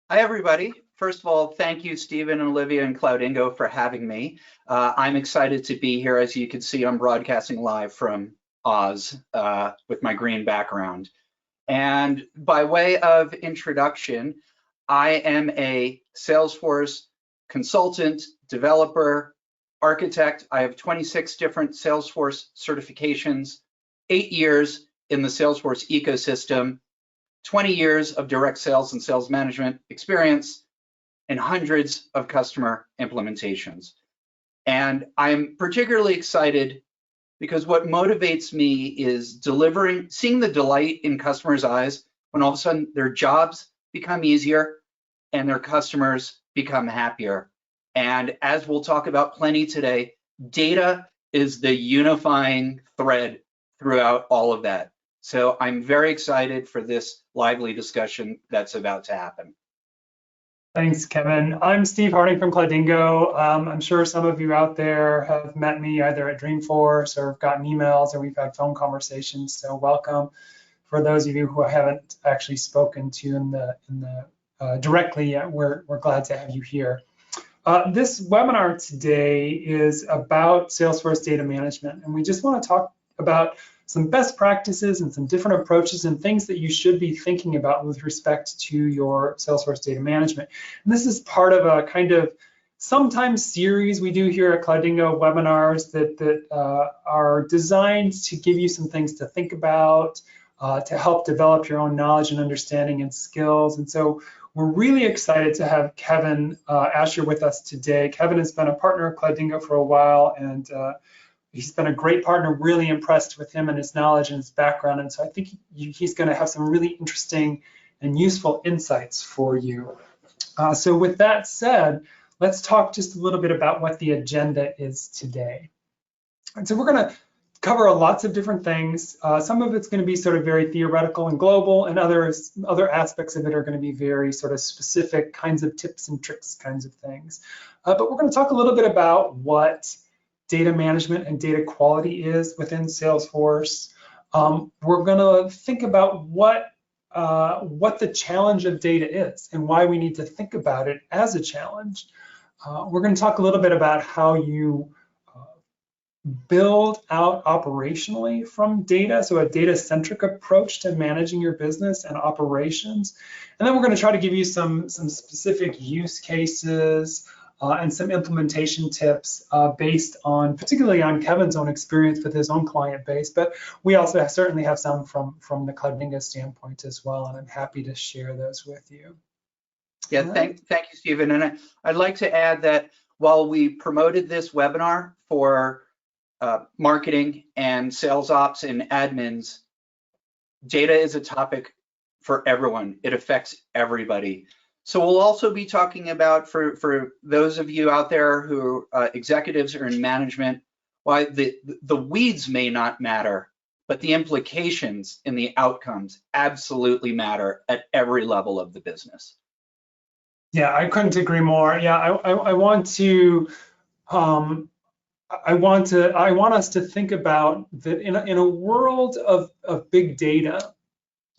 Hi, everybody. First of all, thank you, Stephen and Olivia and Cloudingo for having me. I'm excited to be here. As you can see, I'm broadcasting live from Oz with my green background. And by way of introduction, I am a Salesforce consultant, developer, architect. I have 26 different Salesforce certifications, 8 years in the Salesforce ecosystem, 20 years of direct sales and sales management experience, and hundreds of customer implementations. And I'm particularly excited because what motivates me is seeing the delight in customers' eyes when all of a sudden their jobs become easier and their customers become happier. And as we'll talk about plenty today, data is the unifying thread throughout all of that. So I'm very excited for this lively discussion that's about to happen. Thanks, Kevin. I'm Steve Harding from Cloudingo. I'm sure some of you out there have met me either at Dreamforce or gotten emails, or we've had phone conversations. So welcome. For those of you who I haven't actually spoken to directly yet, we're glad to have you here. This webinar today is about Salesforce data management, and we just want to talk about some best practices and some different approaches and things that you should be thinking about with respect to your Salesforce data management. And this is part of a kind of sometimes series we do here at Cloudingo, webinars that are designed to give you some things to think about, to help develop your own knowledge and understanding and skills. And so we're really excited to have Kevin Asher with us today. Kevin has been a partner at Cloudingo for a while, and he's been a great partner, really impressed with him and his knowledge and his background. And so I think he's going to have some really interesting and useful insights for you. So with that said, let's talk just a little bit about what the agenda is today. And so we're going to cover lots of different things. Some of it's going to be sort of very theoretical and global, and other aspects of it are going to be very sort of specific kinds of tips and tricks kinds of things. But we're going to talk a little bit about what data management and data quality is within Salesforce. We're going to think about what the challenge of data is and why we need to think about it as a challenge. We're going to talk a little bit about how you build out operationally from data, so a data-centric approach to managing your business and operations. And then we're going to try to give you some specific use cases and some implementation tips based on, particularly on Kevin's own experience with his own client base, but we also certainly have some from the Cloudingo standpoint as well, and I'm happy to share those with you. Yeah, thank you, Stephen. And I'd like to add that while we promoted this webinar for marketing and sales ops and admins, data is a topic for everyone. It affects everybody. So we'll also be talking about, for those of you out there who are executives or in management, why the weeds may not matter, but the implications and the outcomes absolutely matter at every level of the business. Yeah, I couldn't agree more. Yeah, I want us to think about that in a world of big data.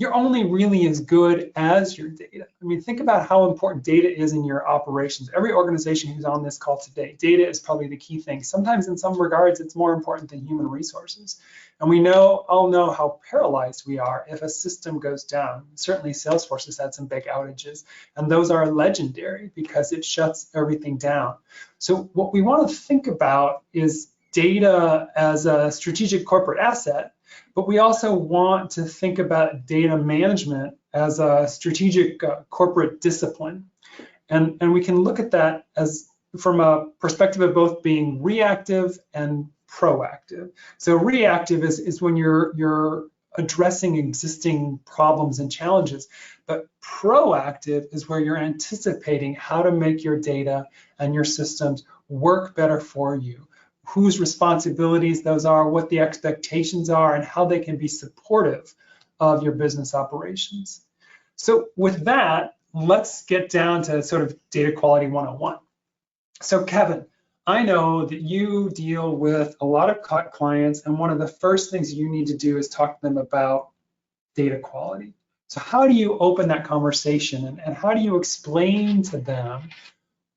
You're only really as good as your data. I mean, think about how important data is in your operations. Every organization who's on this call today, data is probably the key thing. Sometimes in some regards, it's more important than human resources. And we all know how paralyzed we are if a system goes down. Certainly Salesforce has had some big outages, and those are legendary because it shuts everything down. So what we want to think about is data as a strategic corporate asset, but we also want to think about data management as a strategic corporate discipline. And we can look at that as from a perspective of both being reactive and proactive. So reactive is when you're addressing existing problems and challenges, but proactive is where you're anticipating how to make your data and your systems work better for you, whose responsibilities those are, what the expectations are, and how they can be supportive of your business operations. So with that, let's get down to sort of data quality 101. So Kevin, I know that you deal with a lot of clients, and one of the first things you need to do is talk to them about data quality. So how do you open that conversation, and how do you explain to them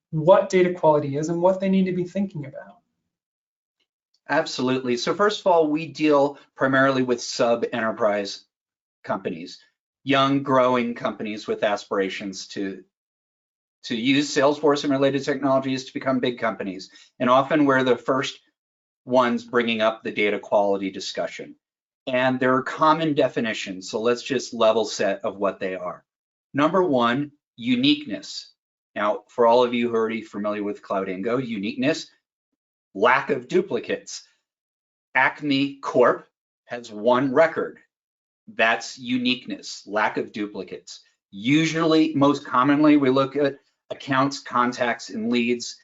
what data quality is and what they need to be thinking about? Absolutely. So first of all, we deal primarily with sub-enterprise companies, young, growing companies with aspirations to use Salesforce and related technologies to become big companies. And often we're the first ones bringing up the data quality discussion. And there are common definitions, so let's just level set of what they are. Number one, uniqueness. Now, for all of you who are already familiar with Cloudingo, uniqueness, lack of duplicates. Acme Corp has one record. That's uniqueness, lack of duplicates. Usually, most commonly, we look at accounts, contacts, and leads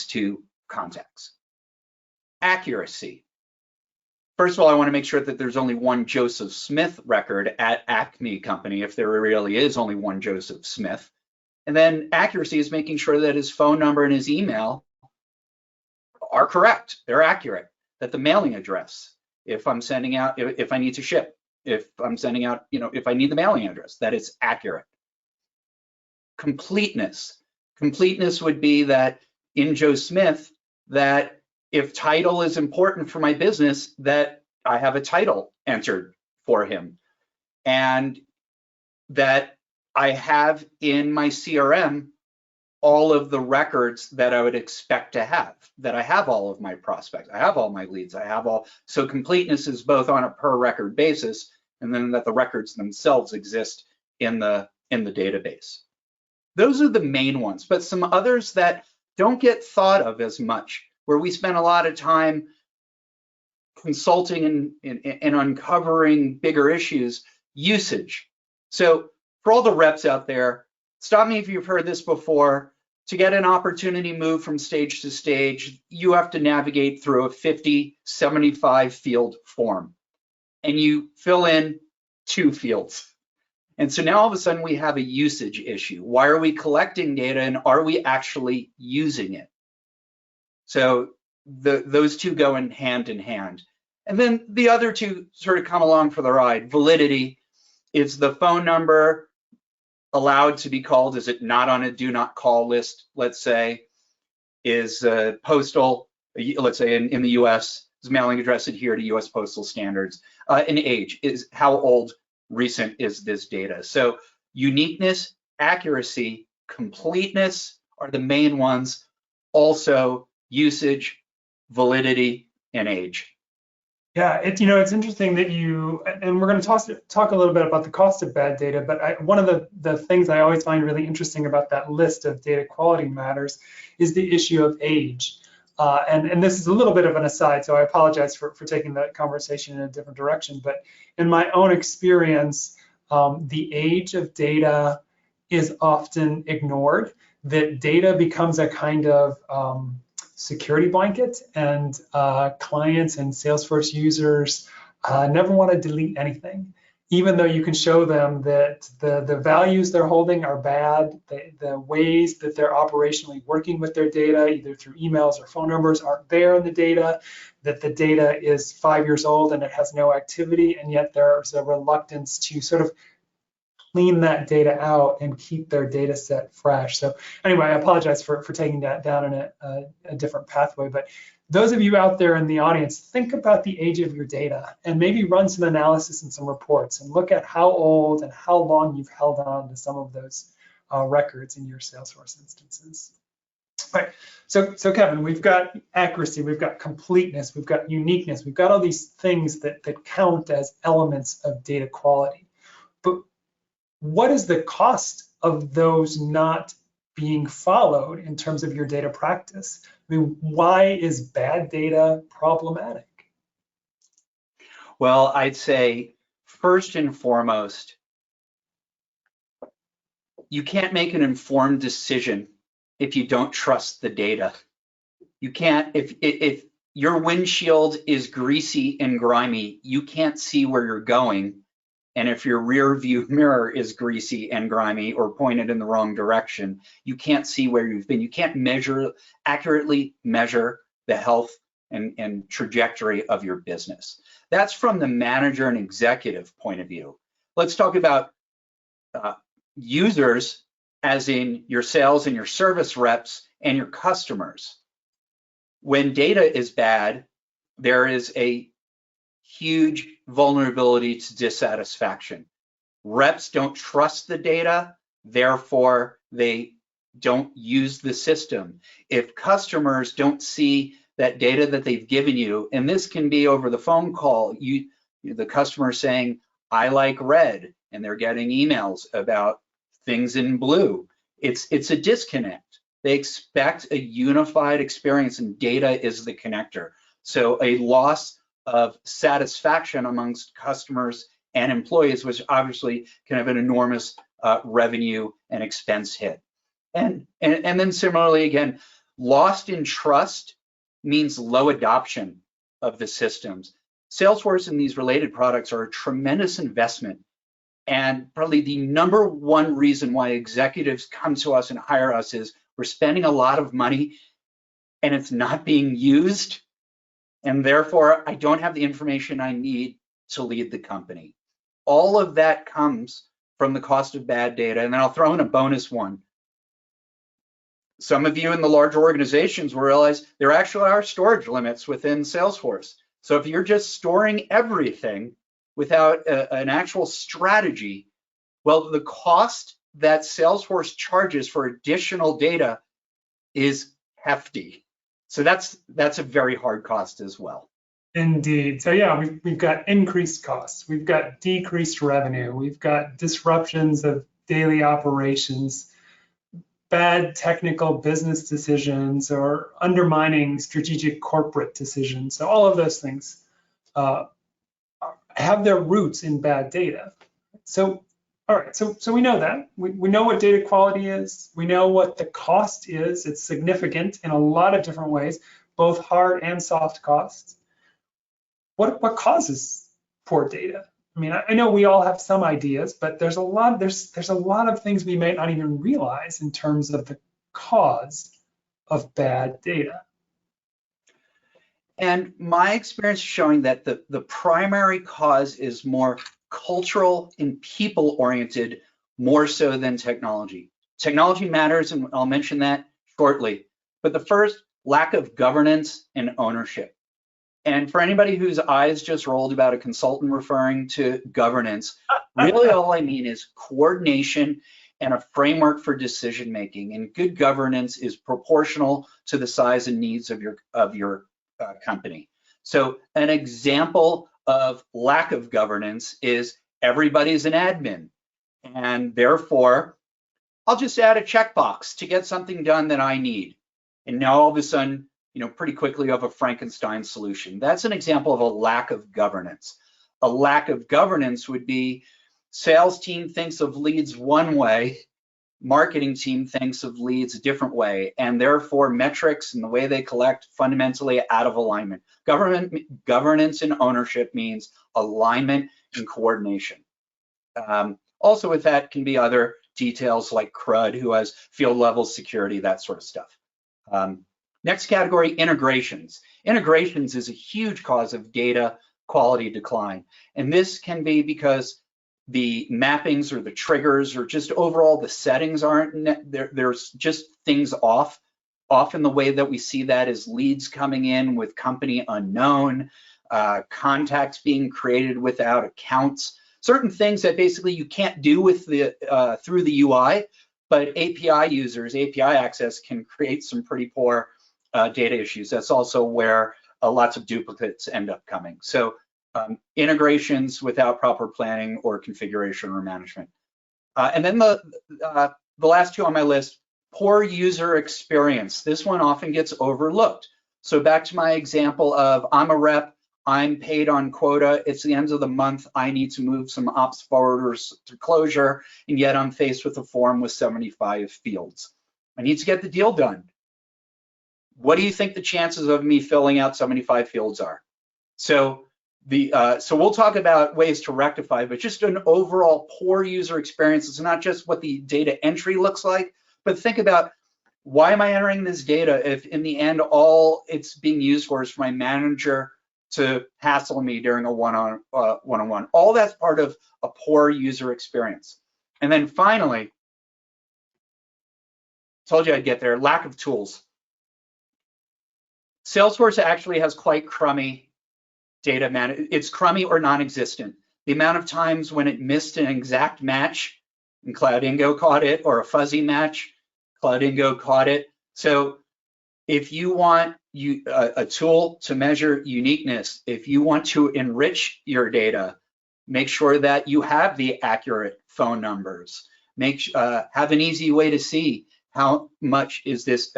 to contacts. Accuracy. First of all, I want to make sure that there's only one Joseph Smith record at Acme Company, if there really is only one Joseph Smith. And then accuracy is making sure that his phone number and his email are correct, they're accurate, that the mailing address, if I'm sending out, if I need to ship, if I'm sending out, if I need the mailing address, that it's accurate. Completeness. Completeness would be that in Joe Smith, that if title is important for my business, that I have a title entered for him, and that I have in my CRM all of the records that I would expect to have, that I have all of my prospects, I have all my leads, I have all. So completeness is both on a per record basis, and then that the records themselves exist in the database. Those are the main ones, but some others that don't get thought of as much, where we spend a lot of time consulting and uncovering bigger issues, usage. So for all the reps out there, stop me if you've heard this before. To get an opportunity move from stage to stage, you have to navigate through a 50, 75 field form, and you fill in 2 fields. And so now all of a sudden we have a usage issue. Why are we collecting data, and are we actually using it? So those two go in hand. And then the other two sort of come along for the ride. Validity is the phone number allowed to be called? Is it not on a do not call list, let's say? Is postal, let's say in the US, is mailing address adhere to US postal standards? And age, is how old, recent is this data? So uniqueness, accuracy, completeness are the main ones. Also usage, validity, and age. Yeah, it's interesting that and we're going to talk a little bit about the cost of bad data, but one of the things I always find really interesting about that list of data quality matters is the issue of age. And this is a little bit of an aside, so I apologize for taking that conversation in a different direction, but in my own experience, the age of data is often ignored, that data becomes a kind of security blanket, and clients and Salesforce users never want to delete anything, even though you can show them that the values they're holding are bad, the ways that they're operationally working with their data, either through emails or phone numbers, aren't there in the data, that the data is 5 years old and it has no activity, and yet there's a reluctance to sort of clean that data out and keep their data set fresh. So anyway, I apologize for taking that down in a different pathway, but those of you out there in the audience, think about the age of your data and maybe run some analysis and some reports and look at how old and how long you've held on to some of those records in your Salesforce instances. All right, so Kevin, we've got accuracy, we've got completeness, we've got uniqueness, we've got all these things that count as elements of data quality. But what is the cost of those not being followed in terms of your data practice? I mean, why is bad data problematic? Well, I'd say first and foremost, you can't make an informed decision if you don't trust the data. You can't, if your windshield is greasy and grimy, you can't see where you're going. And if your rear view mirror is greasy and grimy or pointed in the wrong direction, you can't see where you've been. You can't accurately measure the health and trajectory of your business. That's from the manager and executive point of view. Let's talk about users, as in your sales and your service reps and your customers. When data is bad, there is a huge vulnerability to dissatisfaction. Reps don't trust the data, therefore they don't use the system. If customers don't see that data that they've given you, and this can be over the phone call, the customer saying, I like red, and they're getting emails about things in blue. It's a disconnect. They expect a unified experience, and data is the connector. So a loss of satisfaction amongst customers and employees, which obviously can have an enormous revenue and expense hit. And then similarly, again, lost in trust means low adoption of the systems. Salesforce and these related products are a tremendous investment, and probably the number one reason why executives come to us and hire us is we're spending a lot of money and it's not being used, and therefore I don't have the information I need to lead the company. All of that comes from the cost of bad data. And then I'll throw in a bonus one. Some of you in the larger organizations will realize there actually are storage limits within Salesforce. So if you're just storing everything without an actual strategy, well, the cost that Salesforce charges for additional data is hefty. So that's a very hard cost as well. Indeed. So yeah, we've got increased costs, we've got decreased revenue, we've got disruptions of daily operations, bad technical business decisions, or undermining strategic corporate decisions. So all of those things have their roots in bad data. So all right, so we know that. We know what data quality is. We know what the cost is. It's significant in a lot of different ways, both hard and soft costs. What causes poor data? I mean, I know we all have some ideas, but there's a lot of things we might not even realize in terms of the cause of bad data. And my experience is showing that the primary cause is more cultural and people-oriented, more so than technology. Technology matters, and I'll mention that shortly. But the first, lack of governance and ownership. And for anybody whose eyes just rolled about a consultant referring to governance, really all I mean is coordination and a framework for decision making. And good governance is proportional to the size and needs of your company. So an example of lack of governance is everybody's an admin, and therefore I'll just add a checkbox to get something done that I need. And now all of a sudden, pretty quickly you have a Frankenstein solution. That's an example of a lack of governance. A lack of governance would be sales team thinks of leads one way, marketing team thinks of leads a different way, and therefore metrics and the way they collect fundamentally out of alignment. Governance and ownership means alignment and coordination. Also with that can be other details like CRUD, who has field level security, that sort of stuff. Next category, integrations. Integrations is a huge cause of data quality decline. And this can be because the mappings or the triggers or just overall the settings aren't, there's just things off. Often the way that we see that is leads coming in with company unknown, contacts being created without accounts, certain things that basically you can't do with the through the UI, but API users, API access can create some pretty poor data issues. That's also where lots of duplicates end up coming. So integrations without proper planning or configuration or management. And then the last two on my list, poor user experience. This one often gets overlooked. So back to my example of I'm a rep, I'm paid on quota, it's the end of the month, I need to move some ops forwarders to closure, and yet I'm faced with a form with 75 fields. I need to get the deal done. What do you think the chances of me filling out 75 fields are? So we'll talk about ways to rectify, but just an overall poor user experience. It's not just what the data entry looks like, but think about, why am I entering this data if in the end all it's being used for is for my manager to hassle me during a one-on-one? All that's part of a poor user experience. And then finally, told you I'd get there, lack of tools. Salesforce actually has quite crummy data management. It's crummy or non-existent. The amount of times when it missed an exact match and Cloudingo caught it, or a fuzzy match, Cloudingo caught it. So if you want a tool to measure uniqueness, if you want to enrich your data, make sure that you have the accurate phone numbers. Have an easy way to see how much is this,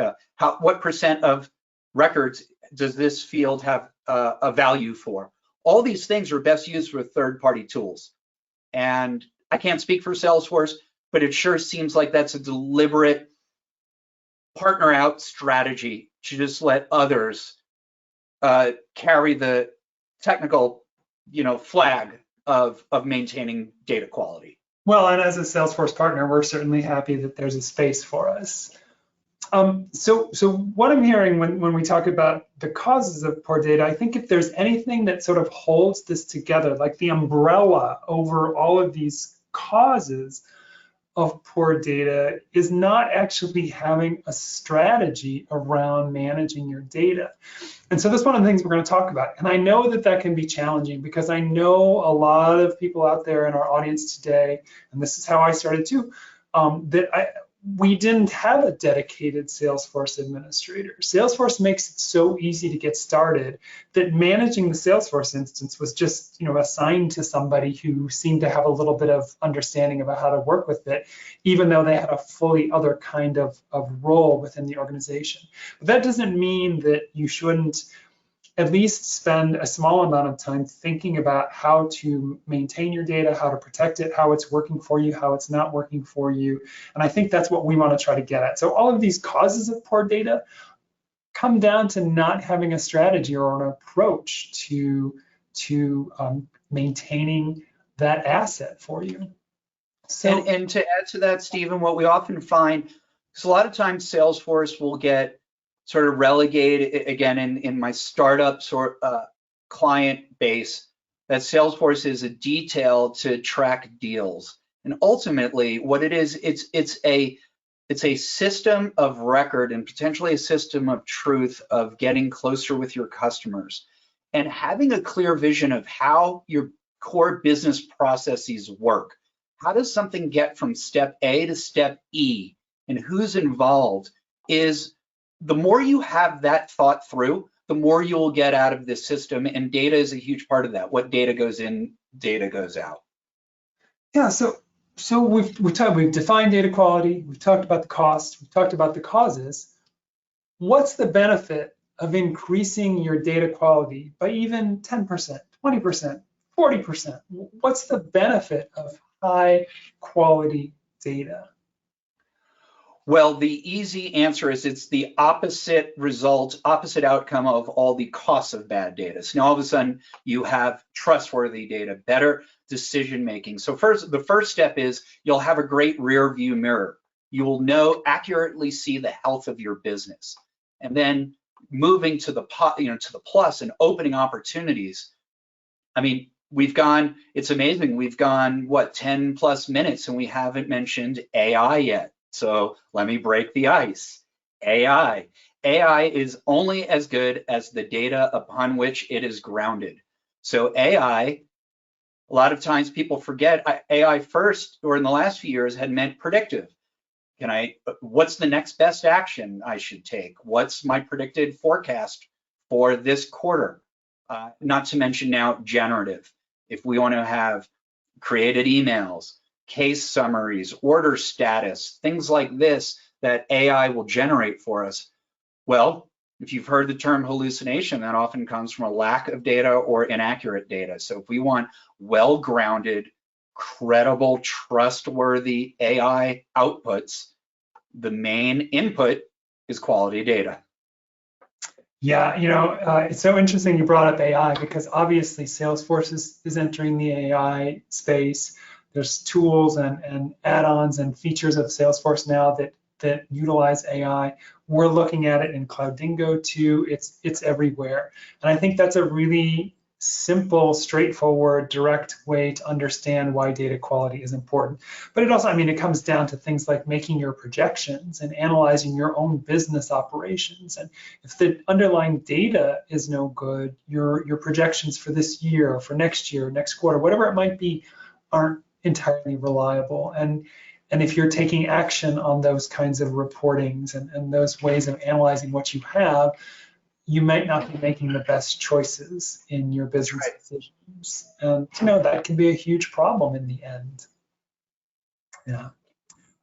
what percent of records does this field have a value for. All these things are best used with third-party tools. And I can't speak for Salesforce, but it sure seems like that's a deliberate partner out strategy to just let others carry the technical, flag of maintaining data quality. Well, and as a Salesforce partner, we're certainly happy that there's a space for us. So what I'm hearing when we talk about the causes of poor data, I think if there's anything that sort of holds this together, like the umbrella over all of these causes of poor data, is not actually having a strategy around managing your data. And so that's one of the things we're going to talk about. And I know that that can be challenging because I know a lot of people out there in our audience today, and this is how I started too, we didn't have a dedicated Salesforce administrator. Salesforce makes it so easy to get started that managing the Salesforce instance was just, assigned to somebody who seemed to have a little bit of understanding about how to work with it, even though they had a fully other kind of role within the organization. But that doesn't mean that you shouldn't at least spend a small amount of time thinking about how to maintain your data, how to protect it, how it's working for you, how it's not working for you. And I think that's what we want to try to get at. So all of these causes of poor data come down to not having a strategy or an approach to maintaining that asset for you. So, and to add to that, Stephen, what we often find is a lot of times Salesforce will get sort of relegated, again, in my startup client base, that Salesforce is a detail to track deals. And ultimately, what it is, it's a system of record and potentially a system of truth of getting closer with your customers and having a clear vision of how your core business processes work. How does something get from step A to step E, and who's involved? Is the more you have that thought through, the more you'll get out of this system, and data is a huge part of that. What data goes in, data goes out. Yeah, so we've defined data quality, we've talked about the cost, we've talked about the causes. What's the benefit of increasing your data quality by even 10%, 20%, 40%? What's the benefit of high quality data? Well, the easy answer is it's the opposite result, opposite outcome of all the costs of bad data. So now all of a sudden you have trustworthy data, better decision making. So the first step is you'll have a great rear view mirror. You will accurately see the health of your business. And then moving to the plus and opening opportunities. I mean, it's amazing. We've gone, 10 plus minutes and we haven't mentioned AI yet. So let me break the ice. AI is only as good as the data upon which it is grounded. So AI, a lot of times people forget AI first, or in the last few years, had meant predictive. What's the next best action I should take? What's my predicted forecast for this quarter? Not to mention now generative. If we want to have created emails, case summaries, order status, things like this that AI will generate for us. Well, if you've heard the term hallucination, that often comes from a lack of data or inaccurate data. So if we want well-grounded, credible, trustworthy AI outputs, the main input is quality data. Yeah, it's so interesting you brought up AI because obviously Salesforce is entering the AI space. There's tools and add-ons and features of Salesforce now that utilize AI. We're looking at it in Cloudingo too. It's everywhere. And I think that's a really simple, straightforward, direct way to understand why data quality is important. But it also, I mean, it comes down to things like making your projections and analyzing your own business operations. And if the underlying data is no good, your projections for this year, for next year, next quarter, whatever it might be, aren't entirely reliable. And if you're taking action on those kinds of reportings and those ways of analyzing what you have, you might not be making the best choices in your business decisions. And that can be a huge problem in the end. Yeah.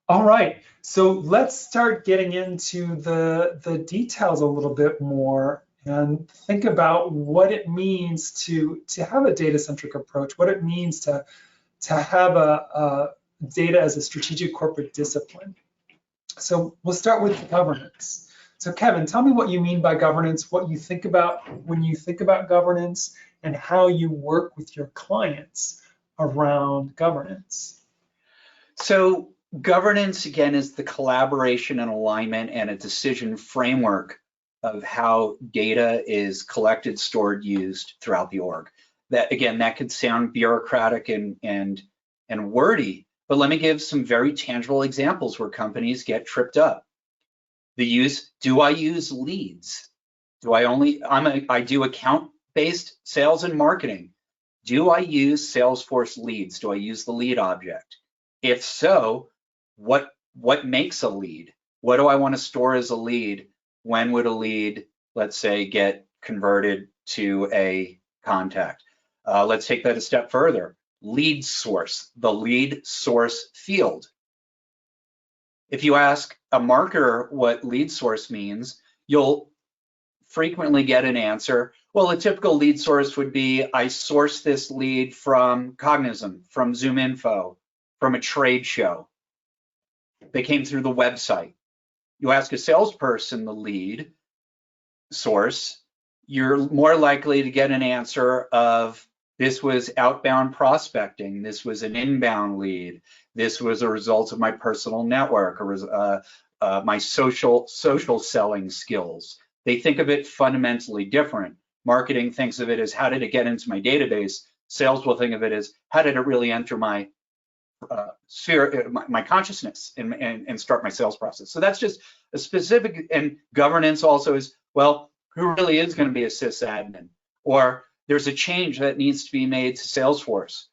All right. So let's start getting into the details a little bit more and think about what it means to have a data-centric approach, what it means to have a data as a strategic corporate discipline. So we'll start with governance. So Kevin, tell me what you mean by governance, what you think about when you think about governance, and how you work with your clients around governance. So governance, again, is the collaboration and alignment and a decision framework of how data is collected, stored, used throughout the org. That, again, that could sound bureaucratic and wordy, but let me give some very tangible examples where companies get tripped up. Do I use leads? I do account-based sales and marketing. Do I use Salesforce leads? Do I use the lead object? If so, what makes a lead? What do I want to store as a lead? When would a lead, let's say, get converted to a contact? Let's take that a step further. Lead source, the lead source field. If you ask a marketer what lead source means, you'll frequently get an answer. Well, a typical lead source would be, I sourced this lead from Cognizant, from ZoomInfo, from a trade show. They came through the website. You ask a salesperson the lead source, you're more likely to get an answer of, this was outbound prospecting, this was an inbound lead, this was a result of my personal network, or my social selling skills. They think of it fundamentally different. Marketing thinks of it as, how did it get into my database? Sales will think of it as, how did it really enter my sphere, my consciousness, and start my sales process. So that's just a specific. And governance also is, well, who really is going to be a sysadmin? Or there's a change that needs to be made to Salesforce.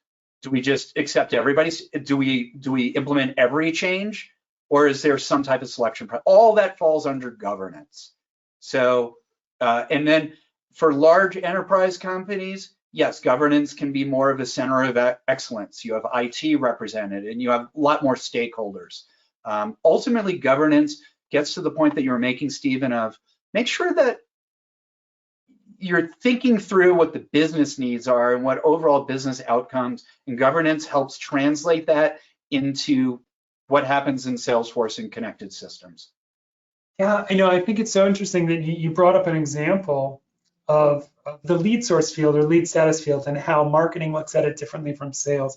Do we just accept everybody's? Do we implement every change, or is there some type of selection? All that falls under governance. So, and then for large enterprise companies, yes, governance can be more of a center of excellence. You have IT represented, and you have a lot more stakeholders. Ultimately, governance gets to the point that you're making, Stephen, of make sure that you're thinking through what the business needs are and what overall business outcomes, and governance helps translate that into what happens in Salesforce and connected systems. Yeah, I think it's so interesting that you brought up an example of the lead source field or lead status field and how marketing looks at it differently from sales.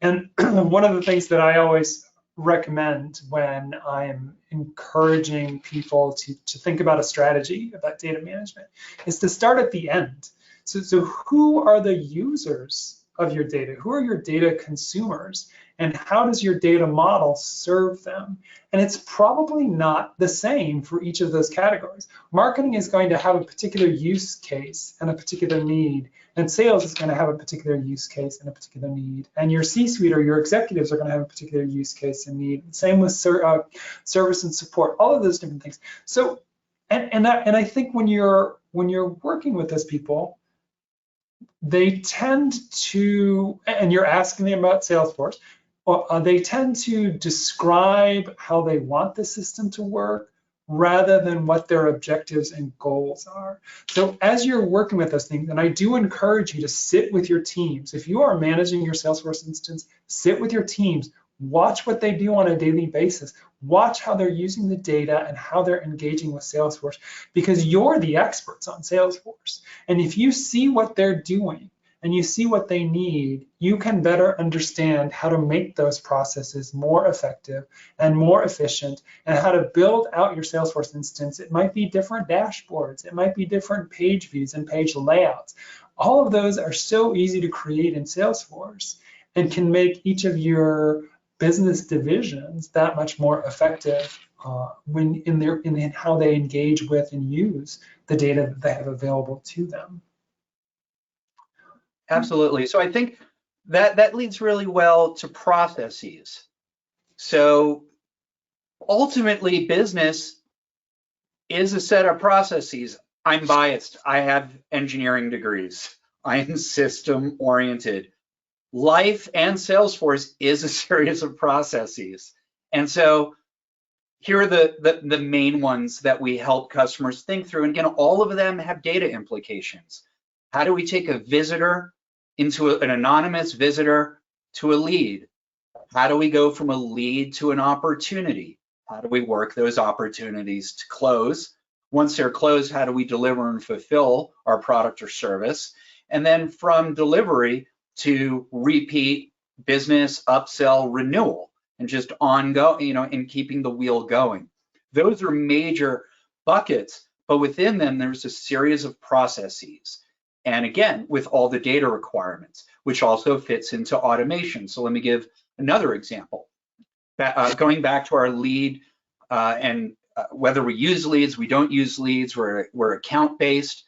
And one of the things that I always recommend when I'm encouraging people to think about a strategy about data management is to start at the end. So who are the users of your data? Who are your data consumers? And how does your data model serve them? And it's probably not the same for each of those categories. Marketing is going to have a particular use case and a particular need, and sales is going to have a particular use case and a particular need, and your C-suite or your executives are going to have a particular use case and need. Same with service and support, all of those different things. So, and I think when you're working with those people, they tend to, and you're asking them about Salesforce, they tend to describe how they want the system to work rather than what their objectives and goals are. So as you're working with those things, and I do encourage you to sit with your teams. If you are managing your Salesforce instance, sit with your teams, watch what they do on a daily basis, watch how they're using the data and how they're engaging with Salesforce, because you're the experts on Salesforce. And if you see what they're doing, and you see what they need, you can better understand how to make those processes more effective and more efficient, and how to build out your Salesforce instance. It might be different dashboards, it might be different page views and page layouts, All of those are so easy to create in Salesforce and can make each of your business divisions that much more effective when in how they engage with and use the data that they have available to them. Absolutely. So I think that leads really well to processes. So ultimately, business is a set of processes. I'm biased. I have engineering degrees. I am system oriented. Life and Salesforce is a series of processes. And so here are the main ones that we help customers think through. And again, all of them have data implications. How do we take a visitor into an anonymous visitor to a lead? How do we go from a lead to an opportunity? How do we work those opportunities to close? Once they're closed, how do we deliver and fulfill our product or service? And then from delivery to repeat business, upsell, renewal, and just ongoing, and keeping the wheel going. Those are major buckets, but within them, there's a series of processes. And again, with all the data requirements, which also fits into automation. So let me give another example. Going back to our lead and whether we use leads, we don't use leads, we're account-based.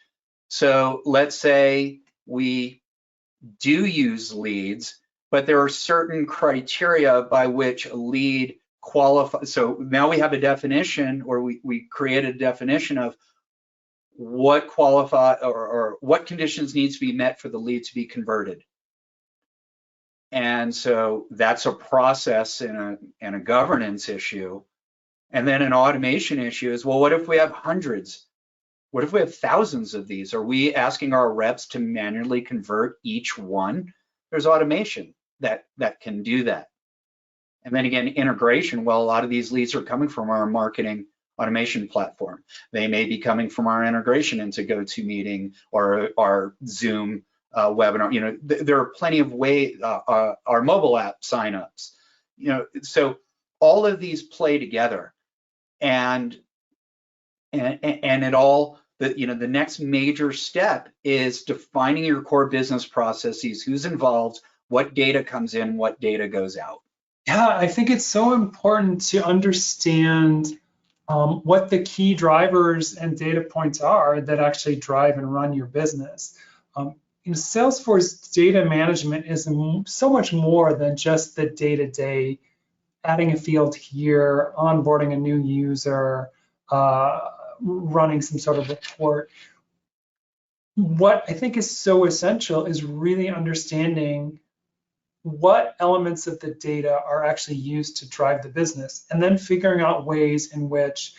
So let's say we do use leads, but there are certain criteria by which a lead qualifies. So now we have a definition, or we created a definition of what qualify or what conditions needs to be met for the lead to be converted. And so that's a process and a governance issue. And then an automation issue is, well, what if we have hundreds? What if we have thousands of these? Are we asking our reps to manually convert each one? There's automation that can do that. And then again, integration. Well, a lot of these leads are coming from our marketing automation platform. They may be coming from our integration into GoToMeeting or our Zoom webinar. There are plenty of ways, our mobile app signups. So all of these play together, and it all. The next major step is defining your core business processes, who's involved, what data comes in, what data goes out. Yeah, I think it's so important to understand what the key drivers and data points are that actually drive and run your business. Salesforce data management is so much more than just the day-to-day, adding a field here, onboarding a new user, running some sort of report. What I think is so essential is really understanding what elements of the data are actually used to drive the business, and then figuring out ways in which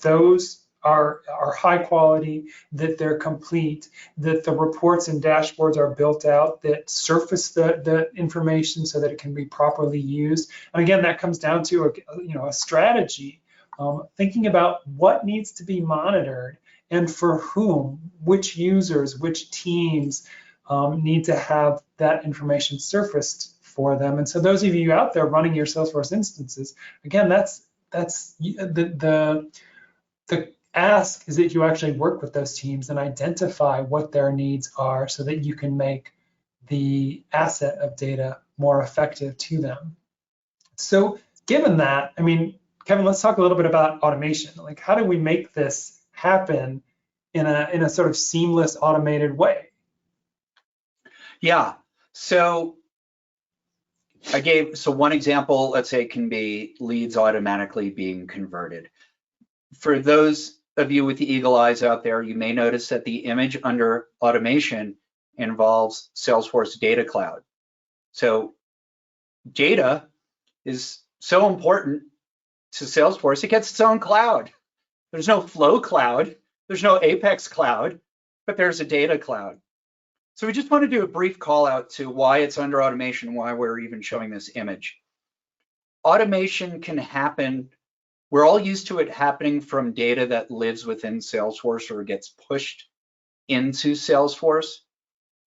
those are high quality, that they're complete, that the reports and dashboards are built out that surface the information so that it can be properly used. And again, that comes down to a strategy, thinking about what needs to be monitored and for whom, which users, which teams need to have that information surfaced for them. And so those of you out there running your Salesforce instances, again, that's the ask is that you actually work with those teams and identify what their needs are so that you can make the asset of data more effective to them. So given that, Kevin, let's talk a little bit about automation. Like, how do we make this happen in a sort of seamless, automated way? Yeah, so one example, let's say, can be leads automatically being converted. For those of you with the eagle eyes out there, you may notice that the image under automation involves Salesforce Data Cloud. So data is so important to Salesforce, it gets its own cloud. There's no Flow Cloud, there's no Apex Cloud, but there's a Data Cloud. So we just want to do a brief call out to why it's under automation, why we're even showing this image. Automation can happen, we're all used to it happening from data that lives within Salesforce or gets pushed into Salesforce.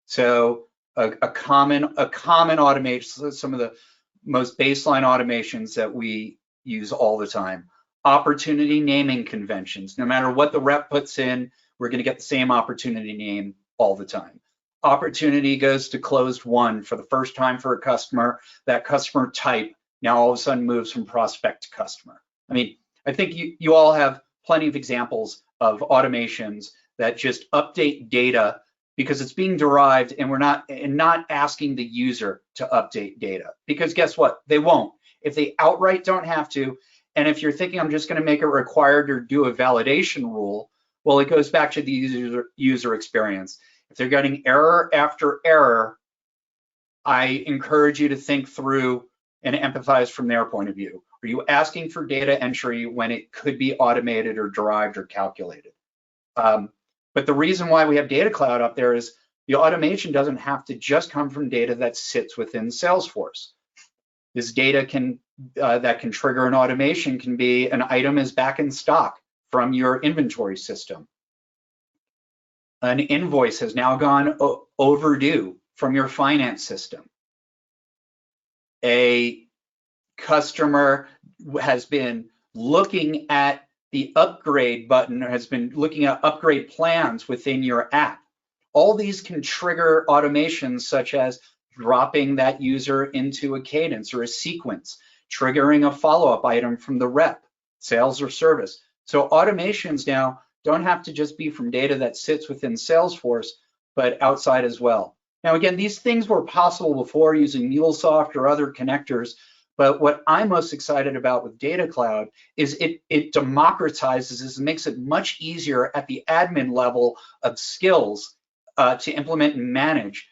So a common automation, some of the most baseline automations that we use all the time. Opportunity naming conventions. No matter what the rep puts in, we're going to get the same opportunity name all the time. opportunity goes to closed won for the first time for a customer. That customer type now all of a sudden moves from prospect to customer. I mean, I think you all have plenty of examples of automations that just update data because it's being derived, and we're not asking the user to update data, because guess what? They won't. If they outright don't have to, and if you're thinking I'm just going to make it required or do a validation rule, well, it goes back to the user experience. If they're getting error after error, I encourage you to think through and empathize from their point of view. Are you asking for data entry when it could be automated or derived or calculated? But the reason why we have Data Cloud up there is the automation doesn't have to just come from data that sits within Salesforce. This data that can trigger an automation can be an item is back in stock from your inventory system. An invoice has now gone overdue from your finance system. A customer has been looking at the upgrade button, has been looking at upgrade plans within your app. All these can trigger automations such as dropping that user into a cadence or a sequence, triggering a follow-up item from the rep, sales or service. So automations now don't have to just be from data that sits within Salesforce, but outside as well. Now, again, these things were possible before using MuleSoft or other connectors, but what I'm most excited about with Data Cloud is it democratizes this and makes it much easier at the admin level of skills to implement and manage.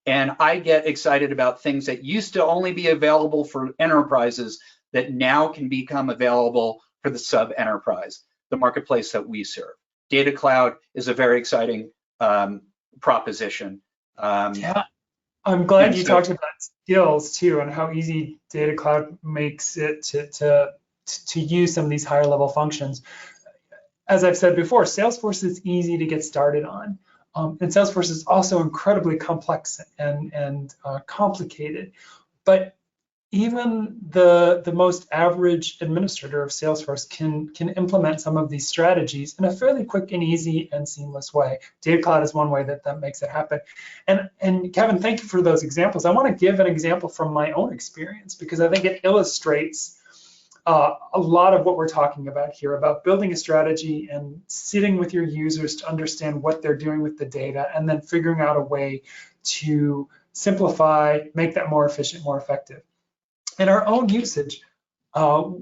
And I get excited about things that used to only be available for enterprises that now can become available for the sub-enterprise, the marketplace that we serve. Data Cloud is a very exciting proposition. Yeah, I'm glad you talked about skills too, and how easy Data Cloud makes it to use some of these higher level functions. As I've said before, Salesforce is easy to get started on. And Salesforce is also incredibly complex and complicated. But even the most average administrator of Salesforce can implement some of these strategies in a fairly quick and easy and seamless way. Data Cloud is one way that makes it happen. And Kevin, thank you for those examples. I want to give an example from my own experience because I think it illustrates a lot of what we're talking about here, about building a strategy and sitting with your users to understand what they're doing with the data, and then figuring out a way to simplify, make that more efficient, more effective. In our own usage, so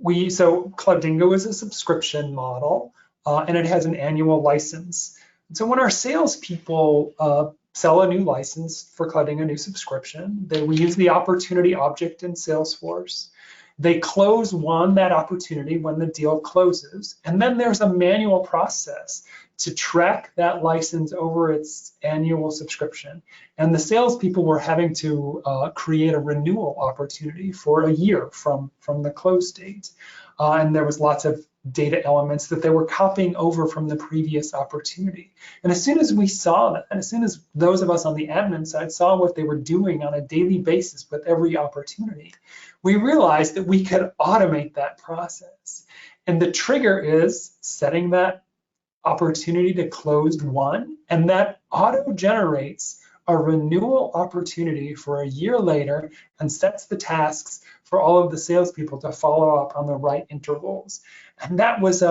Cloudingo is a subscription model, and it has an annual license. And so when our salespeople sell a new license for Cloudingo, a new subscription, we use the opportunity object in Salesforce. They close that opportunity when the deal closes, and then there's a manual process to track that license over its annual subscription. And the salespeople were having to create a renewal opportunity for a year from the close date. And there was lots of data elements that they were copying over from the previous opportunity. And as soon as we saw that, and as soon as those of us on the admin side saw what they were doing on a daily basis with every opportunity, we realized that we could automate that process. And the trigger is setting that opportunity to closed won, and that auto generates a renewal opportunity for a year later and sets the tasks for all of the salespeople to follow up on the right intervals. And that was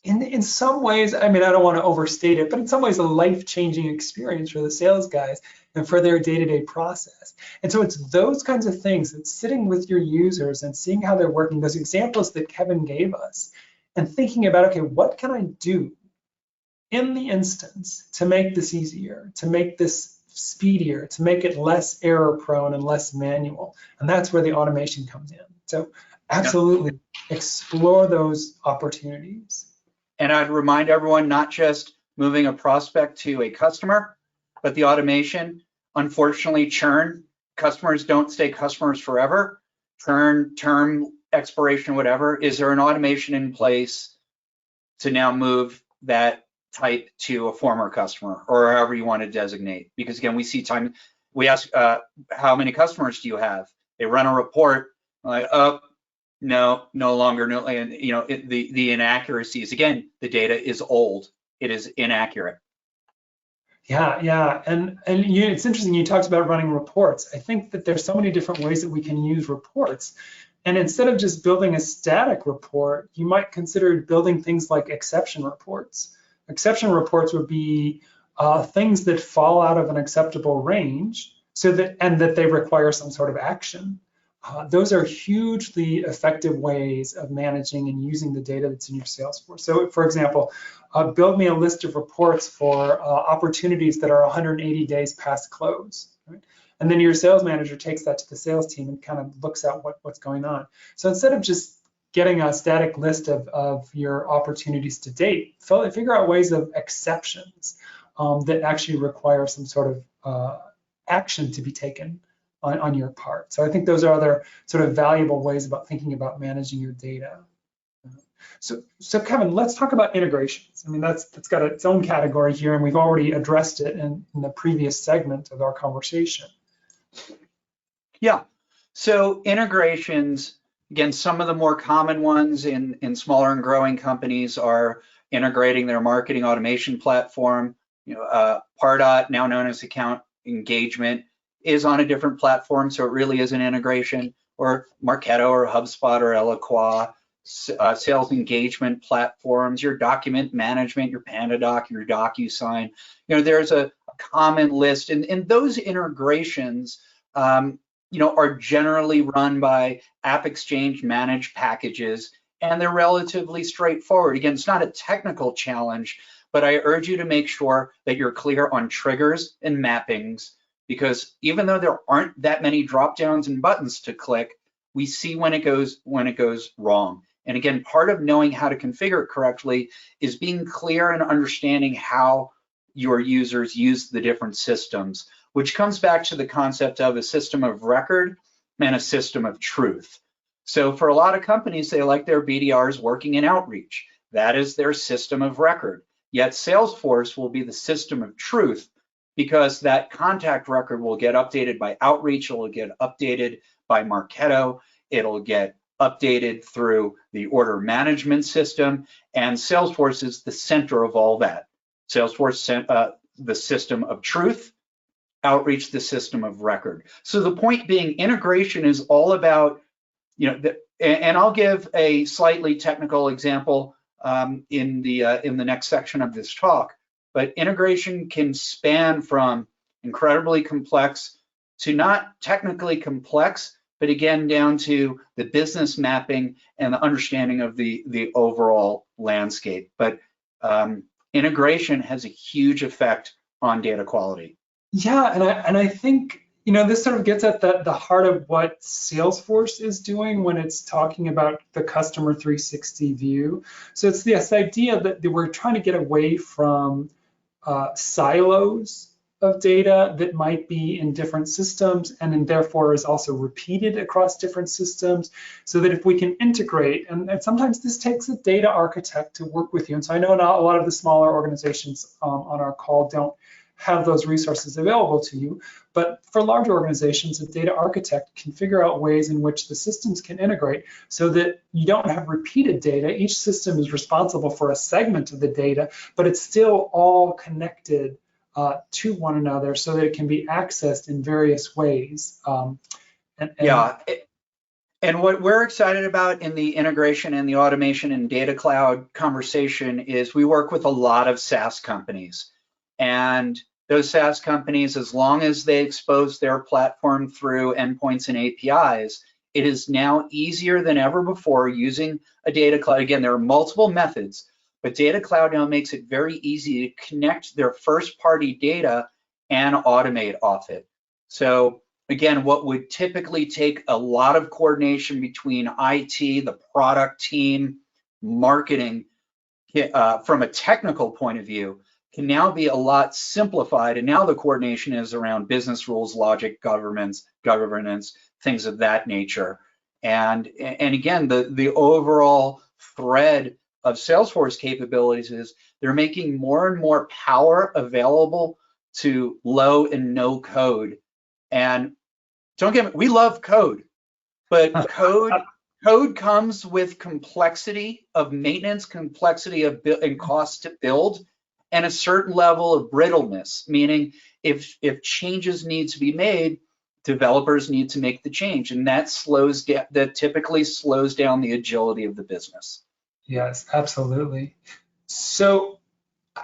in some ways, I mean, I don't want to overstate it, but in some ways a life-changing experience for the sales guys and for their day-to-day process. And so it's those kinds of things, that sitting with your users and seeing how they're working, those examples that Kevin gave us, and thinking about, okay, what can I do in the instance to make this easier, to make this speedier, to make it less error prone and less manual? And that's where the automation comes in. So absolutely explore those opportunities. And I'd remind everyone, not just moving a prospect to a customer, but the automation. Unfortunately, churn. Customers don't stay customers forever. Churn, term expiration, whatever. Is there an automation in place to now move that type to a former customer, or however you want to designate? Because again, we see time. We ask, how many customers do you have? They run a report, like, oh, no longer, no, and you know, the inaccuracies. Again, the data is old. It is inaccurate. Yeah. And it's interesting, you talked about running reports. I think that there's so many different ways that we can use reports. And instead of just building a static report, you might consider building things like exception reports. Exception reports would be things that fall out of an acceptable range, and that they require some sort of action. Those are hugely effective ways of managing and using the data that's in your Salesforce. So, for example, build me a list of reports for opportunities that are 180 days past close. Right? And then your sales manager takes that to the sales team and kind of looks at what's going on. So instead of just getting a static list of your opportunities to date, figure out ways of exceptions that actually require some sort of action to be taken on your part. So I think those are other sort of valuable ways about thinking about managing your data. So Kevin, let's talk about integrations. I mean, that's got its own category here, and we've already addressed it in the previous segment of our conversation. Yeah, so integrations, again, some of the more common ones in smaller and growing companies are integrating their marketing automation platform. Pardot, now known as Account Engagement, is on a different platform, so it really is an integration, or Marketo or HubSpot or Eloqua, sales engagement platforms, your document management, your PandaDoc, your DocuSign. There's a common list, and those integrations are generally run by AppExchange managed packages, and they're relatively straightforward. Again, it's not a technical challenge, but I urge you to make sure that you're clear on triggers and mappings, because even though there aren't that many drop downs and buttons to click, we see when it goes wrong. And again, part of knowing how to configure it correctly is being clear and understanding how your users use the different systems, which comes back to the concept of a system of record and a system of truth. So for a lot of companies, they like their BDRs working in outreach. That is their system of record. Yet Salesforce will be the system of truth, because that contact record will get updated by outreach, it will get updated by Marketo, it'll get updated through the order management system, and Salesforce is the center of all that. Salesforce, the system of truth, outreach, the system of record. So the point being, integration is all about, and I'll give a slightly technical example in the next section of this talk, but integration can span from incredibly complex to not technically complex, but again, down to the business mapping and the understanding of the overall landscape. But integration has a huge effect on data quality. Yeah, and I think this sort of gets at the heart of what Salesforce is doing when it's talking about the customer 360 view. So it's this idea that we're trying to get away from silos of data that might be in different systems and therefore is also repeated across different systems, so that if we can integrate, and sometimes this takes a data architect to work with you. And so I know not a lot of the smaller organizations on our call don't have those resources available to you, but for large organizations, a data architect can figure out ways in which the systems can integrate so that you don't have repeated data. Each system is responsible for a segment of the data, but it's still all connected to one another so that it can be accessed in various ways. And what we're excited about in the integration and the automation and data cloud conversation is we work with a lot of SaaS companies. And those SaaS companies, as long as they expose their platform through endpoints and APIs, it is now easier than ever before using a data cloud. Again, there are multiple methods, but data cloud now makes it very easy to connect their first party data and automate off it. So again, what would typically take a lot of coordination between IT, the product team, marketing, from a technical point of view, can now be a lot simplified. And now the coordination is around business rules, logic, governance, things of that nature. And again, the overall thread of Salesforce capabilities is they're making more and more power available to low and no code. And don't get me, we love code, but code comes with complexity of maintenance, complexity of and cost to build. and a certain level of brittleness, meaning if changes need to be made, developers need to make the change, and that typically slows down the agility of the business. Yes, absolutely. So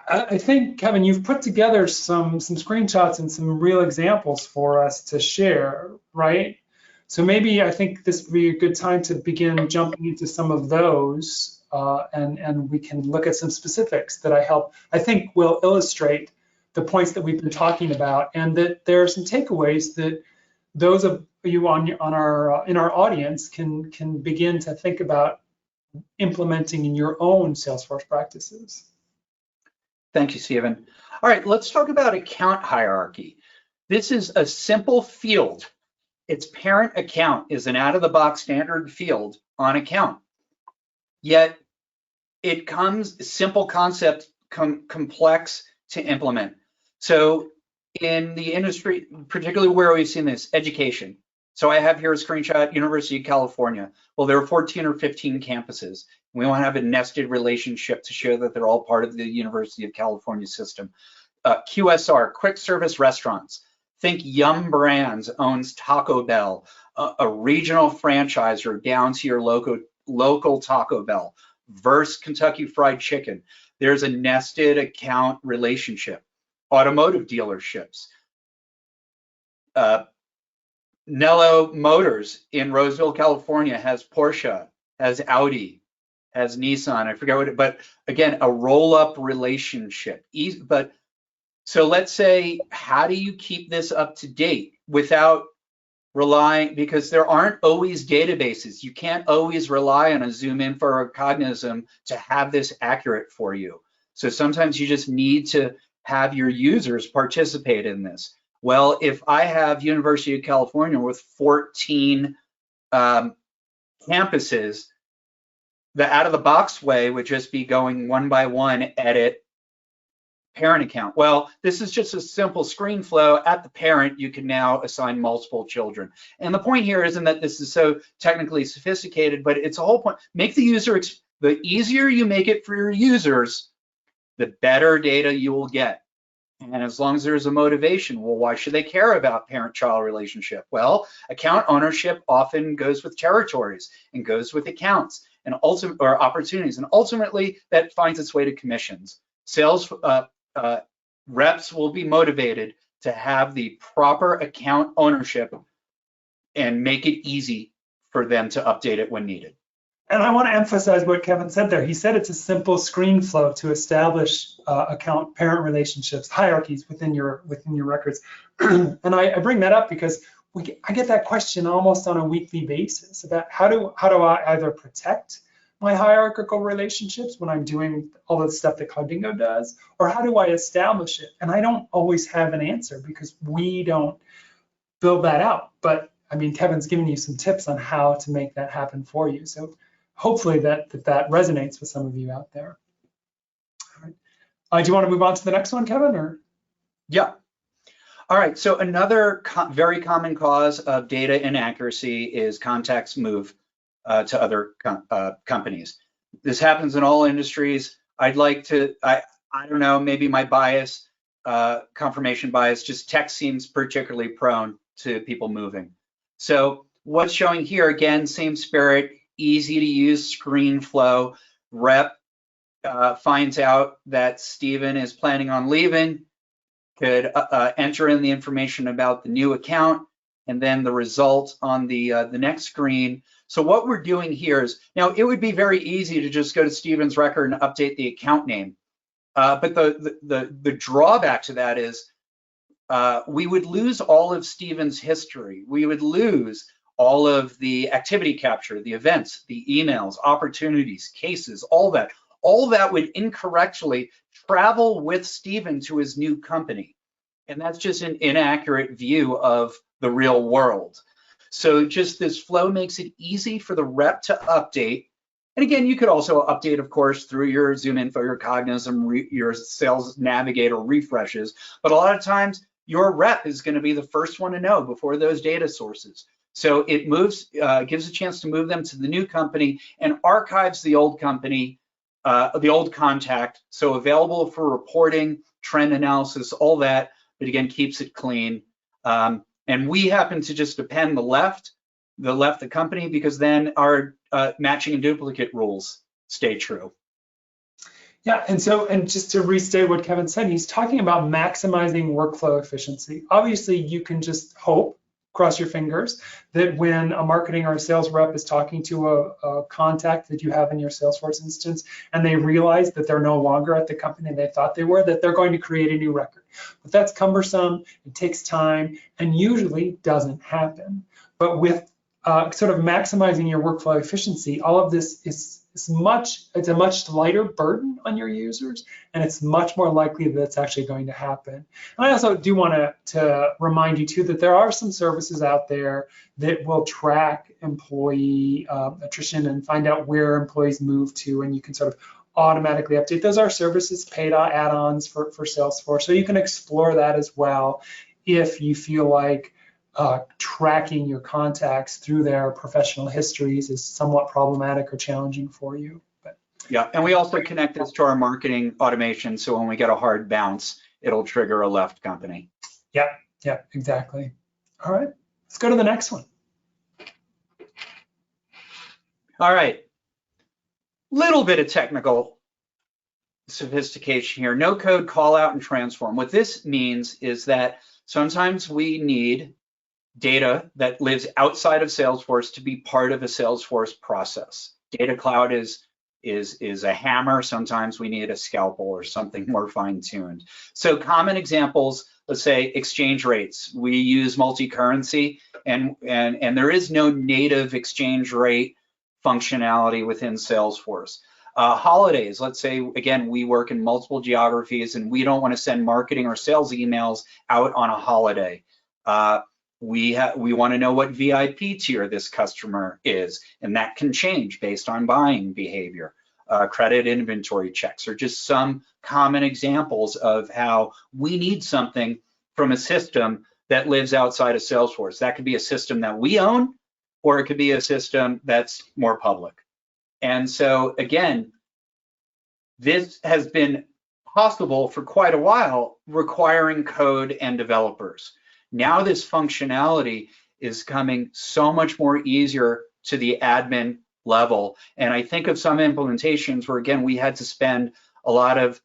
I think, Kevin, you've put together some screenshots and some real examples for us to share, right? So maybe I think this would be a good time to begin jumping into some of those, and we can look at some specifics that I think will illustrate the points that we've been talking about, and that there are some takeaways that those of you in our audience can begin to think about implementing in your own Salesforce practices. Thank you, Stephen. All right, let's talk about account hierarchy. This is a simple field. Its parent account is an out-of-the-box standard field on account. Yet it comes simple concept, complex to implement. So in the industry, particularly where we've seen this, education. So I have here a screenshot, University of California. Well, there are 14 or 15 campuses. We want to have a nested relationship to show that they're all part of the University of California system. QSR, quick service restaurants. Think Yum Brands owns Taco Bell, a regional franchisor down to your local Taco Bell versus Kentucky Fried Chicken. There's a nested account relationship. Automotive dealerships. Nello Motors in Roseville, California has Porsche, has Audi, has Nissan. I forget what, but again, a roll-up relationship. But so let's say, how do you keep this up to date without relying, because there aren't always databases. You can't always rely on a Zoom Info or Cognism to have this accurate for you. So sometimes you just need to have your users participate in this. Well, if I have University of California with 14 campuses, the out-of-the-box way would just be going one by one, edit, parent account. Well, this is just a simple screen flow. At the parent, you can now assign multiple children. And the point here isn't that this is so technically sophisticated, but it's a whole point. Make the user, the easier you make it for your users, the better data you will get. And as long as there's a motivation, well, why should they care about parent-child relationship? Well, account ownership often goes with territories and goes with accounts and or opportunities, and ultimately that finds its way to commissions. Sales reps will be motivated to have the proper account ownership and make it easy for them to update it when needed. And I want to emphasize what Kevin said there. He said it's a simple screen flow to establish account parent relationships, hierarchies within your records. And I bring that up because I get that question almost on a weekly basis about how do I either protect my hierarchical relationships when I'm doing all the stuff that Cloudingo does, or how do I establish it? And I don't always have an answer because we don't build that out. But I mean, Kevin's given you some tips on how to make that happen for you. So hopefully that resonates with some of you out there. All right. Do you want to move on to the next one, Kevin? Or? Yeah. All right. So another very common cause of data inaccuracy is contacts move to other companies. This happens in all industries. I'd like to, I don't know, maybe my bias, confirmation bias, just tech seems particularly prone to people moving. So what's showing here, again, same spirit, easy to use screen flow. Rep finds out that Stephen is planning on leaving, could enter in the information about the new account, and then the result on the next screen. So what we're doing here is, now it would be very easy to just go to Stephen's record and update the account name. But the drawback to that is we would lose all of Stephen's history. We would lose all of the activity capture, the events, the emails, opportunities, cases, all that. All that would incorrectly travel with Stephen to his new company. And that's just an inaccurate view of the real world. So just this flow makes it easy for the rep to update. And again, you could also update, of course, through your Zoom Info, your Cognism, your Sales Navigator refreshes. But a lot of times, your rep is going to be the first one to know before those data sources. So it moves, gives a chance to move them to the new company and archives the old company the old contact, so available for reporting, trend analysis, all that, but again, keeps it clean. And we happen to just append the company, because then our matching and duplicate rules stay true. Yeah, and just to restate what Kevin said, he's talking about maximizing workflow efficiency. Obviously, you can just hope, cross your fingers, that when a marketing or a sales rep is talking to a contact that you have in your Salesforce instance, and they realize that they're no longer at the company they thought they were, that they're going to create a new record. But that's cumbersome, it takes time, and usually doesn't happen. But with sort of maximizing your workflow efficiency, all of this it's a much lighter burden on your users, and it's much more likely that it's actually going to happen. And I also do want to remind you too that there are some services out there that will track employee attrition and find out where employees move to, and you can sort of automatically update. Those are services, paid add-ons for Salesforce, so you can explore that as well if you feel like tracking your contacts through their professional histories is somewhat problematic or challenging for you. But yeah, and we also connect this to our marketing automation, so when we get a hard bounce, it'll trigger a left company. Yeah, exactly. All right, let's go to the next one. All right, little bit of technical sophistication here. No code, call out, and transform. What this means is that sometimes we need data that lives outside of Salesforce to be part of a Salesforce process. Data Cloud is a hammer. Sometimes we need a scalpel or something more fine-tuned. So common examples, let's say exchange rates. We use multi-currency, and there is no native exchange rate functionality within Salesforce. Holidays, let's say, again, we work in multiple geographies and we don't want to send marketing or sales emails out on a holiday. We want to know what VIP tier this customer is, and that can change based on buying behavior. Credit inventory checks are just some common examples of how we need something from a system that lives outside of Salesforce. That could be a system that we own, or it could be a system that's more public. And so again, this has been possible for quite a while, requiring code and developers. Now this functionality is coming so much more easier to the admin level. And I think of some implementations where, again, we had to spend a lot of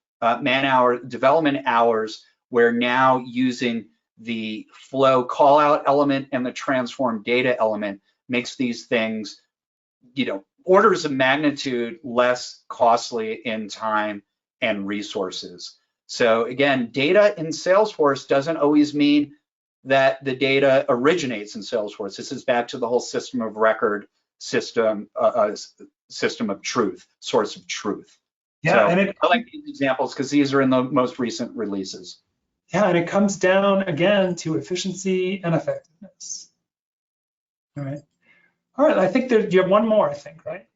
development hours, where now using the flow call out element and the transform data element makes these things, orders of magnitude less costly in time and resources. So again, data in Salesforce doesn't always mean that the data originates in Salesforce. This is back to the whole system of record, system of truth, source of truth. Yeah, so and I like these examples because these are in the most recent releases. Yeah, and it comes down again to efficiency and effectiveness. All right. I think you have one more, I think, right?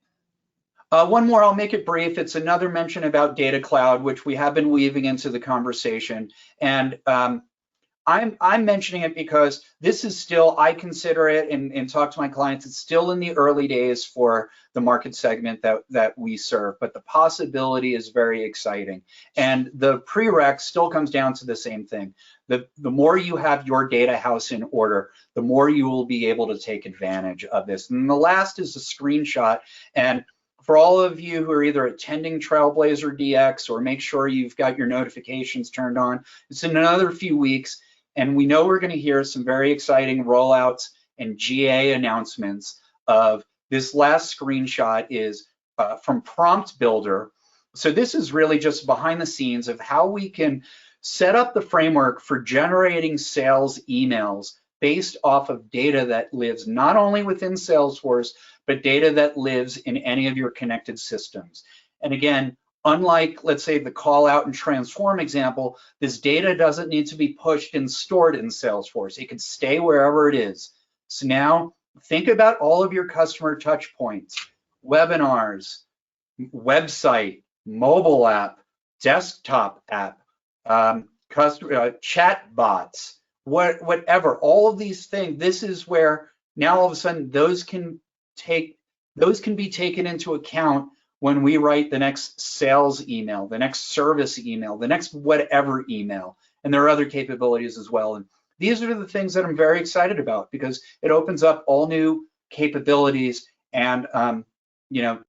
One more, I'll make it brief. It's another mention about Data Cloud, which we have been weaving into the conversation. And I'm mentioning it because this is still, I consider it and talk to my clients, it's still in the early days for the market segment that we serve, but the possibility is very exciting. And the prereq still comes down to the same thing. The more you have your data house in order, the more you will be able to take advantage of this. And the last is a screenshot. And for all of you who are either attending Trailblazer DX or make sure you've got your notifications turned on, it's in another few weeks. And we know we're going to hear some very exciting rollouts and GA announcements of this. Last screenshot is from Prompt Builder. So this is really just behind the scenes of how we can set up the framework for generating sales emails based off of data that lives not only within Salesforce, but data that lives in any of your connected systems. And again, unlike, let's say, the call out and transform example, this data doesn't need to be pushed and stored in Salesforce. It can stay wherever it is. So now think about all of your customer touch points, webinars, website, mobile app, desktop app, chat bots, whatever, all of these things. This is where now all of a sudden those can be taken into account when we write the next sales email, the next service email, the next whatever email. And there are other capabilities as well. And these are the things that I'm very excited about because it opens up all new capabilities. And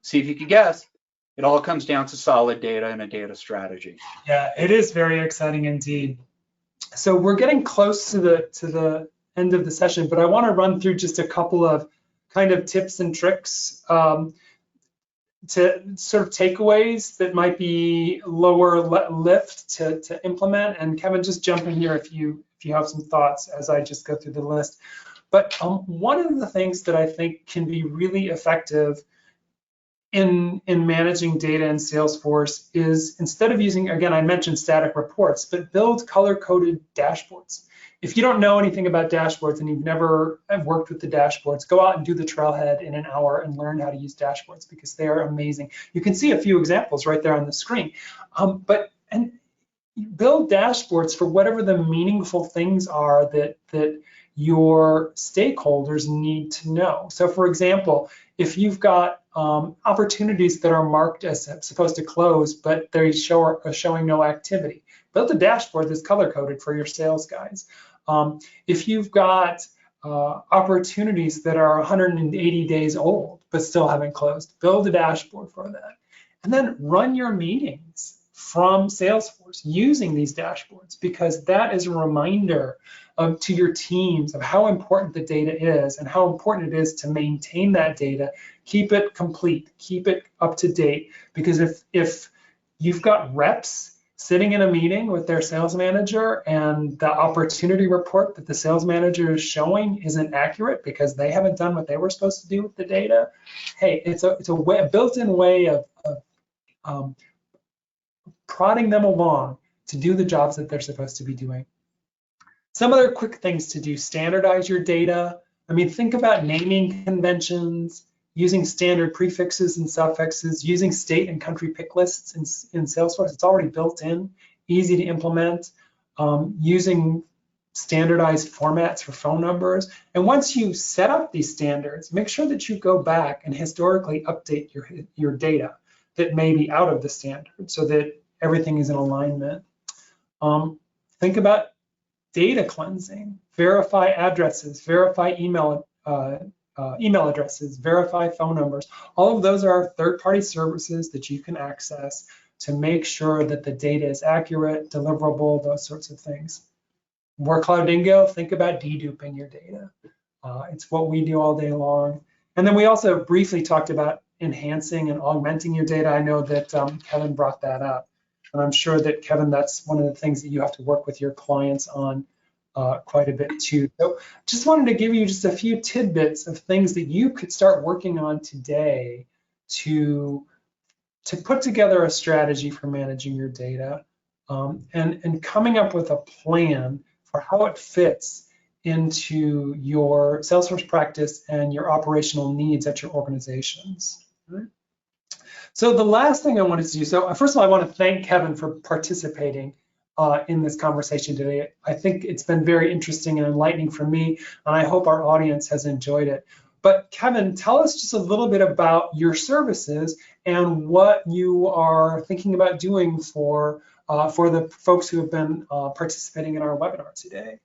see if you can guess, it all comes down to solid data and a data strategy. Yeah, it is very exciting indeed. So we're getting close to the end of the session, but I want to run through just a couple of kind of tips and tricks to sort of takeaways that might be lower lift to implement. And Kevin, just jump in here if you have some thoughts as I just go through the list. But one of the things that I think can be really effective in managing data in Salesforce is, instead of using, again, I mentioned static reports, but build color-coded dashboards. If you don't know anything about dashboards and you've never worked with the dashboards, go out and do the trailhead in an hour and learn how to use dashboards because they are amazing. You can see a few examples right there on the screen. And build dashboards for whatever the meaningful things are that your stakeholders need to know. So for example, if you've got opportunities that are marked as supposed to close, but they're showing no activity, build a dashboard that's color-coded for your sales guys. If you've got opportunities that are 180 days old, but still haven't closed, build a dashboard for that. And then run your meetings from Salesforce using these dashboards, because that is a reminder to your teams of how important the data is and how important it is to maintain that data, keep it complete, keep it up to date. Because if you've got reps sitting in a meeting with their sales manager and the opportunity report that the sales manager is showing isn't accurate because they haven't done what they were supposed to do with the data, hey, it's a built-in way of prodding them along to do the jobs that they're supposed to be doing. Some other quick things to do: standardize your data. I mean, think about naming conventions, using standard prefixes and suffixes, using state and country pick lists in Salesforce. It's already built in, easy to implement, using standardized formats for phone numbers. And once you set up these standards, make sure that you go back and historically update your data that may be out of the standard so that everything is in alignment. Think about data cleansing, verify addresses, verify email addresses, verify phone numbers. All of those are third-party services that you can access to make sure that the data is accurate, deliverable, those sorts of things. We're Cloudingo, think about deduping your data. It's what we do all day long. And then we also briefly talked about enhancing and augmenting your data. I know that Kevin brought that up. And I'm sure that, Kevin, that's one of the things that you have to work with your clients on quite a bit too. So just wanted to give you just a few tidbits of things that you could start working on today to put together a strategy for managing your data and coming up with a plan for how it fits into your Salesforce practice and your operational needs at your organizations. Right? So the last thing I wanted to do, so first of all, I want to thank Kevin for participating in this conversation today. I think it's been very interesting and enlightening for me, and I hope our audience has enjoyed it. But Kevin, tell us just a little bit about your services and what you are thinking about doing for the folks who have been participating in our webinar today.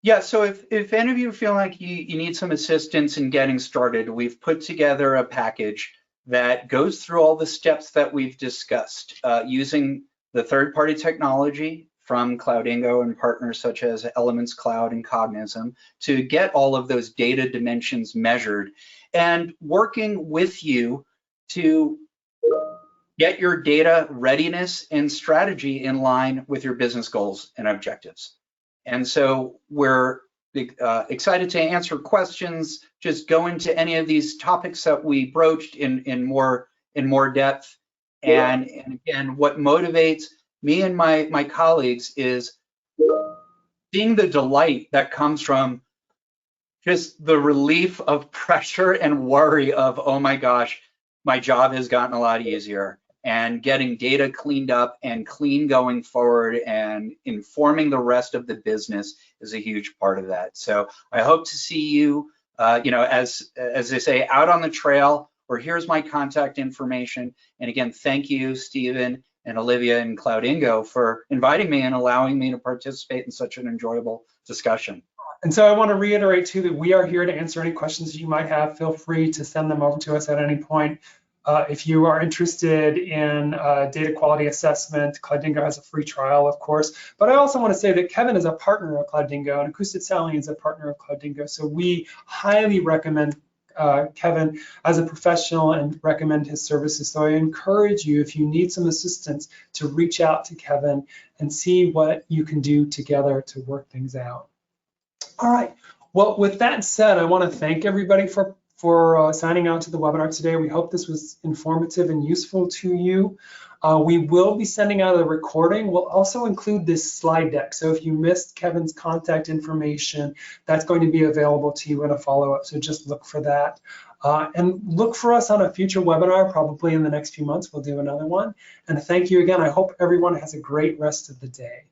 Yeah, so if any of you feel like you need some assistance in getting started, we've put together a package that goes through all the steps that we've discussed using the third-party technology from Cloudingo and partners such as Elements Cloud and Cognism to get all of those data dimensions measured, and working with you to get your data readiness and strategy in line with your business goals and objectives. And so we're excited to answer questions, just go into any of these topics that we broached in more depth. And again, what motivates me and my colleagues is seeing the delight that comes from just the relief of pressure and worry of, oh my gosh, my job has gotten a lot easier, and getting data cleaned up and clean going forward and informing the rest of the business is a huge part of that. So I hope to see you, as they say, out on the trail or here's my contact information. And again, thank you, Stephen and Olivia and Cloudingo for inviting me and allowing me to participate in such an enjoyable discussion. And so I want to reiterate too that we are here to answer any questions you might have. Feel free to send them over to us at any point. If you are interested in data quality assessment, Cloudingo has a free trial, of course. But I also want to say that Kevin is a partner of Cloudingo and Acoustic Stallion is a partner of Cloudingo. So we highly recommend Kevin as a professional and recommend his services. So I encourage you, if you need some assistance, to reach out to Kevin and see what you can do together to work things out. All right. Well, with that said, I want to thank everybody for signing on to the webinar today. We hope this was informative and useful to you. We will be sending out a recording. We'll also include this slide deck. So if you missed Kevin's contact information, that's going to be available to you in a follow-up. So just look for that. And look for us on a future webinar, probably in the next few months. We'll do another one. And thank you again. I hope everyone has a great rest of the day.